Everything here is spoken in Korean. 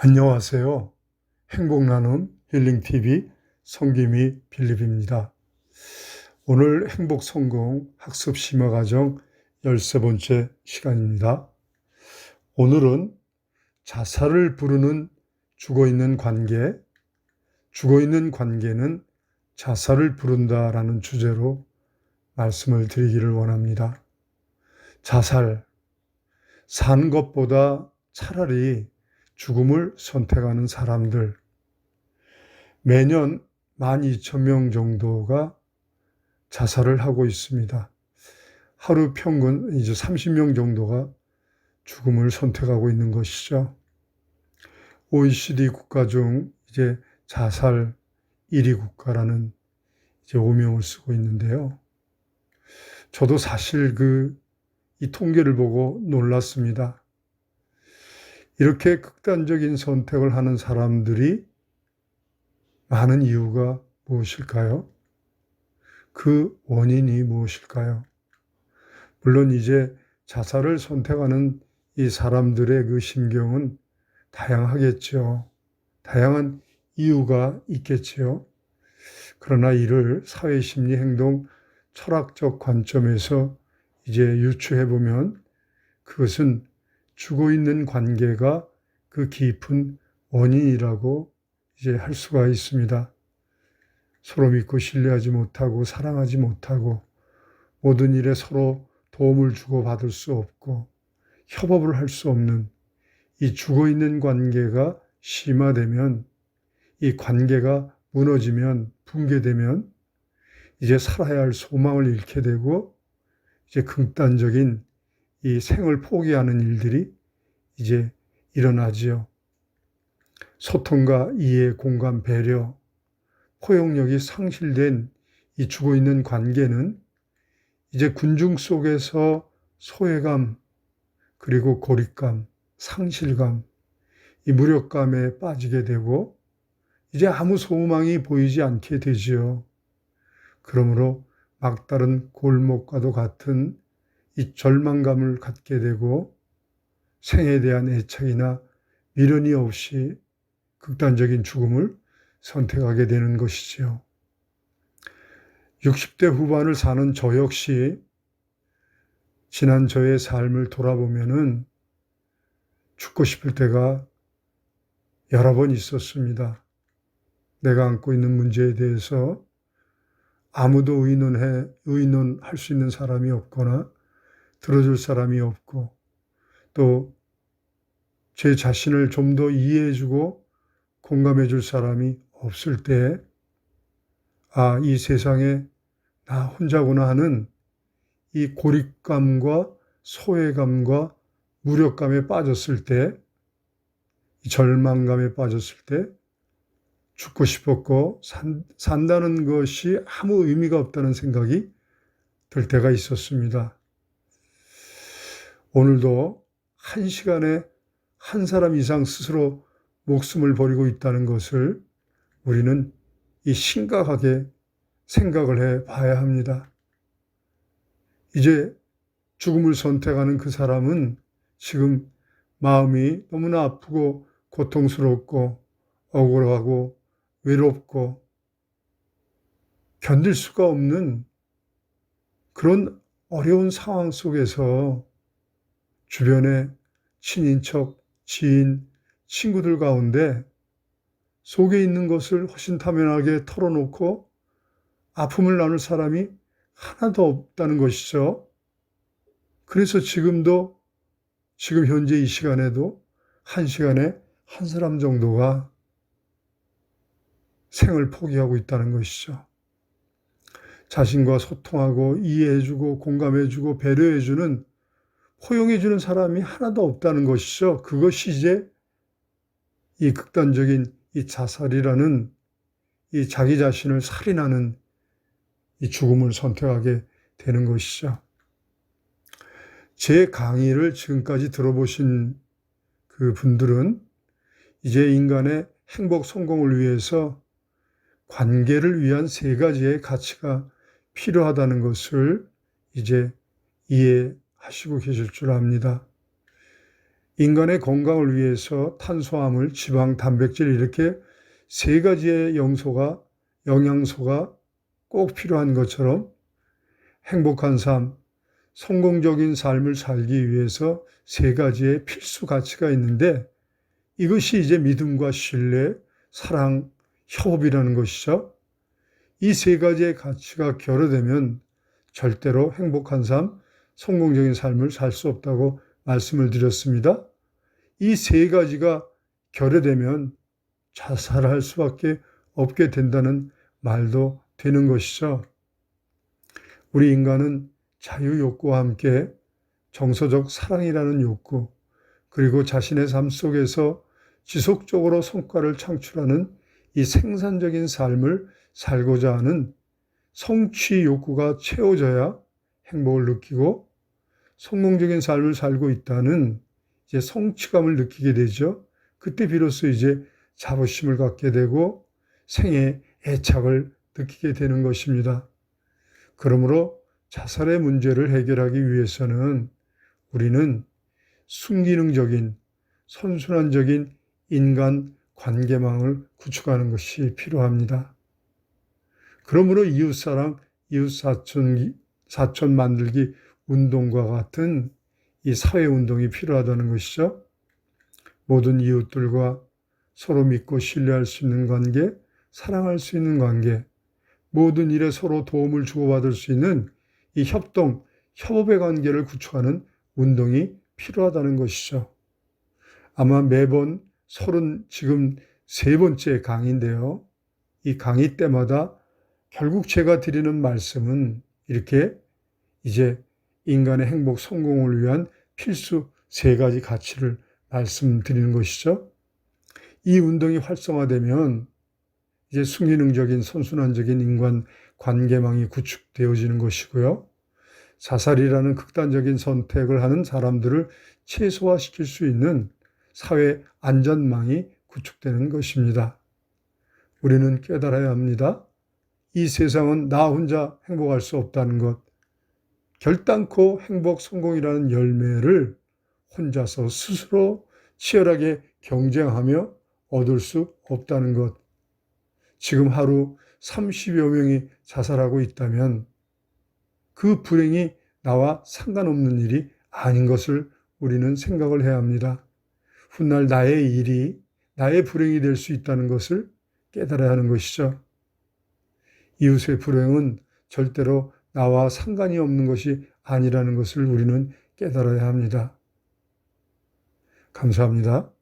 안녕하세요. 행복나눔 힐링TV 성김이 빌립입니다. 오늘 행복성공 학습 심화과정 13번째 시간입니다. 오늘은 자살을 부르는 죽어있는 관계, 죽어있는 관계는 자살을 부른다라는 주제로 말씀을 드리기를 원합니다. 자살, 산 것보다 차라리 죽음을 선택하는 사람들, 매년 12,000명 정도가 자살을 하고 있습니다. 하루 평균 이제 30명 정도가 죽음을 선택하고 있는 것이죠. OECD 국가 중 이제 자살 1위 국가라는 이제 오명을 쓰고 있는데요. 저도 사실 이 통계를 보고 놀랐습니다. 이렇게 극단적인 선택을 하는 사람들이 많은 이유가 무엇일까요? 그 원인이 무엇일까요? 물론 이제 자살을 선택하는 이 사람들의 그 심경은 다양하겠죠. 다양한 이유가 있겠지요. 그러나 이를 사회심리 행동 철학적 관점에서 이제 유추해 보면 그것은 죽어 있는 관계가 그 깊은 원인이라고 이제 할 수가 있습니다. 서로 믿고 신뢰하지 못하고 사랑하지 못하고 모든 일에 서로 도움을 주고받을 수 없고 협업을 할 수 없는 이 죽어 있는 관계가 심화되면, 이 관계가 무너지면, 붕괴되면 이제 살아야 할 소망을 잃게 되고 이제 극단적인 이 생을 포기하는 일들이 이제 일어나지요. 소통과 이해, 공감, 배려, 포용력이 상실된 이 죽어있는 관계는 이제 군중 속에서 소외감, 그리고 고립감, 상실감, 이 무력감에 빠지게 되고 이제 아무 소망이 보이지 않게 되지요. 그러므로 막다른 골목과도 같은 이 절망감을 갖게 되고 생에 대한 애착이나 미련이 없이 극단적인 죽음을 선택하게 되는 것이지요. 60대 후반을 사는 저 역시 지난 저의 삶을 돌아보면은 죽고 싶을 때가 여러 번 있었습니다. 내가 안고 있는 문제에 대해서 아무도 의논할 수 있는 사람이 없거나 들어줄 사람이 없고 또 제 자신을 좀 더 이해해주고 공감해줄 사람이 없을 때, 이 세상에 나 혼자구나 하는 이 고립감과 소외감과 무력감에 빠졌을 때, 이 절망감에 빠졌을 때 죽고 싶었고 산다는 것이 아무 의미가 없다는 생각이 들 때가 있었습니다. 오늘도 한 시간에 한 사람 이상 스스로 목숨을 버리고 있다는 것을 우리는 심각하게 생각을 해 봐야 합니다. 이제 죽음을 선택하는 그 사람은 지금 마음이 너무나 아프고 고통스럽고 억울하고 외롭고 견딜 수가 없는 그런 어려운 상황 속에서 주변에 친인척, 지인, 친구들 가운데 속에 있는 것을 허심탄회하게 털어놓고 아픔을 나눌 사람이 하나도 없다는 것이죠. 그래서 지금 현재 이 시간에도 한 시간에 한 사람 정도가 생을 포기하고 있다는 것이죠. 자신과 소통하고 이해해주고 공감해주고 배려해주는, 포용해주는 사람이 하나도 없다는 것이죠. 그것이 이제 이 극단적인 이 자살이라는 이 자기 자신을 살인하는 이 죽음을 선택하게 되는 것이죠. 제 강의를 지금까지 들어보신 그 분들은 이제 인간의 행복 성공을 위해서 관계를 위한 3가지의 가치가 필요하다는 것을 이제 이해하시고 계실 줄 압니다. 인간의 건강을 위해서 탄수화물, 지방, 단백질 이렇게 세 가지의 영양소가 꼭 필요한 것처럼 행복한 삶, 성공적인 삶을 살기 위해서 세 가지의 필수 가치가 있는데 이것이 이제 믿음과 신뢰, 사랑, 협업이라는 것이죠. 이 세 가지의 가치가 결여되면 절대로 행복한 삶, 성공적인 삶을 살 수 없다고 말씀을 드렸습니다. 이 세 가지가 결여되면 자살할 수밖에 없게 된다는 말도 되는 것이죠. 우리 인간은 자유욕구와 함께 정서적 사랑이라는 욕구, 그리고 자신의 삶 속에서 지속적으로 성과를 창출하는 이 생산적인 삶을 살고자 하는 성취 욕구가 채워져야 행복을 느끼고 성공적인 삶을 살고 있다는 이제 성취감을 느끼게 되죠. 그때 비로소 이제 자부심을 갖게 되고 생에 애착을 느끼게 되는 것입니다. 그러므로 자살의 문제를 해결하기 위해서는 우리는 순기능적인 선순환적인 인간 관계망을 구축하는 것이 필요합니다. 그러므로 이웃사랑, 이웃사촌 만들기 운동과 같은 이 사회운동이 필요하다는 것이죠. 모든 이웃들과 서로 믿고 신뢰할 수 있는 관계, 사랑할 수 있는 관계, 모든 일에 서로 도움을 주고받을 수 있는 이 협업의 관계를 구축하는 운동이 필요하다는 것이죠. 아마 매번 지금 3번째 강의인데요. 이 강의 때마다 결국 제가 드리는 말씀은 이렇게 이제 인간의 행복, 성공을 위한 필수 3가지 가치를 말씀드리는 것이죠. 이 운동이 활성화되면 이제 순기능적인 선순환적인 인간 관계망이 구축되어지는 것이고요. 자살이라는 극단적인 선택을 하는 사람들을 최소화시킬 수 있는 사회 안전망이 구축되는 것입니다. 우리는 깨달아야 합니다. 이 세상은 나 혼자 행복할 수 없다는 것, 결단코 행복, 성공이라는 열매를 혼자서 스스로 치열하게 경쟁하며 얻을 수 없다는 것. 지금 하루 30여 명이 자살하고 있다면 그 불행이 나와 상관없는 일이 아닌 것을 우리는 생각을 해야 합니다. 훗날 나의 일이 나의 불행이 될 수 있다는 것을 깨달아야 하는 것이죠. 이웃의 불행은 절대로 나와 상관이 없는 것이 아니라는 것을 우리는 깨달아야 합니다. 감사합니다.